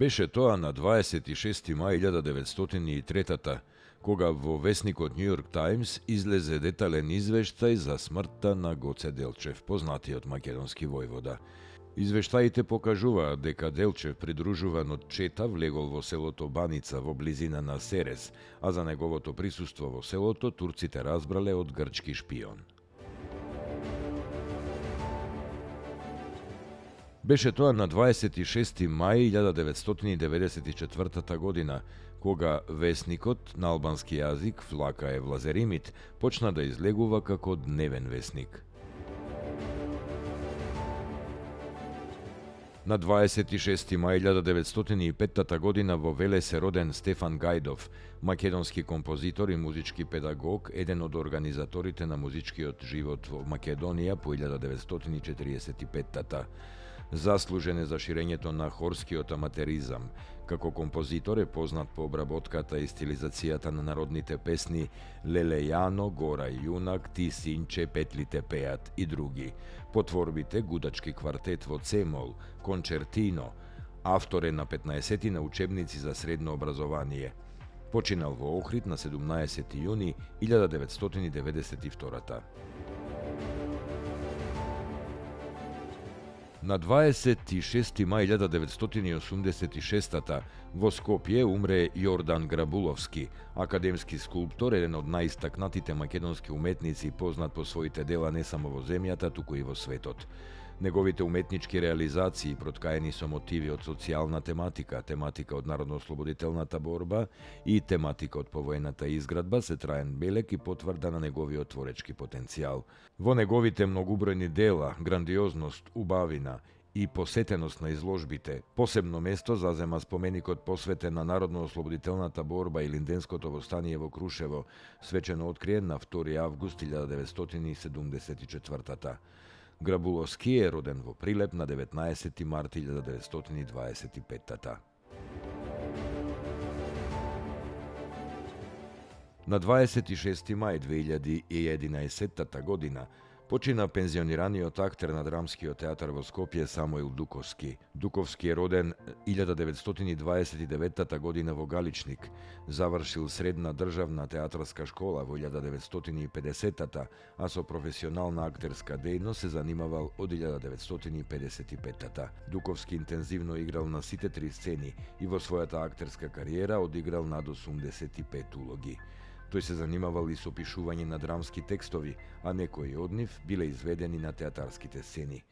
Беше тоа на 26. мај 1903 кога во весникот Нью Йорк Таймс излезе детален извештај за смртта на Гоце Делчев, познатиот македонски војвода. Извештаите покажуваат дека Делчев, придружуван од чета, влегол во селото Баница во близина на Серес, а за неговото присуство во селото турците разбрале од грчки шпион. Беше тоа на 26. мај 1994 година, кога весникот на албански јазик Флака Евлазеримит почна да излегува како дневен весник. На 26. мај 1905 година во Веле се роден Стефан Гајдов, македонски композитор и музички педагог, еден од организаторите на музичкиот живот во Македонија по 1945-та. Заслужен е за ширењето на хорскиот аматеризам. Како композитор е познат по обработката и стилизацијата на народните песни Леле Јано, Гора Јунак, Ти синче, Петлите пеат и други. По творбите Гудачки квартет во Цемол, Кончертино, автор е на 15 на учебници за средно образование. Починал во Охрид на 17 јуни 1992. На 26. мај 1986 во Скопје умре Јордан Грабуловски, академски скулптор, еден од најистакнатите македонски уметници, познат по своите дела не само во земјата, туку и во светот. Неговите уметнички реализации, проткаени со мотиви од социјална тематика, тематика од народно-ослободителната борба и тематика од повојната изградба, се траен белег и потврда на неговиот творечки потенцијал. Во неговите многубројни дела, грандиозност, убавина и посетеност на изложбите, посебно место зазема споменикот посветен на народно-ослободителната борба и Линденското востание во Крушево, свечено откриен на 2 август 1974. Грабуловски е роден во Прилеп на 19 март 1925. На 26. мај 2011 година почина пензионираниот актер на Драмскиот театар во Скопје Самуил Дуковски. Дуковски е роден 1929 година во Галичник, завршил средна државна театарска школа во 1950, а со професионална актерска дејност се занимавал од 1955. Дуковски интензивно играл на сите три сцени и во својата актерска кариера одиграл над 85 улоги. Тој се занимавал и со пишување на драмски текстови, а некои од нив биле изведени на театарските сцени.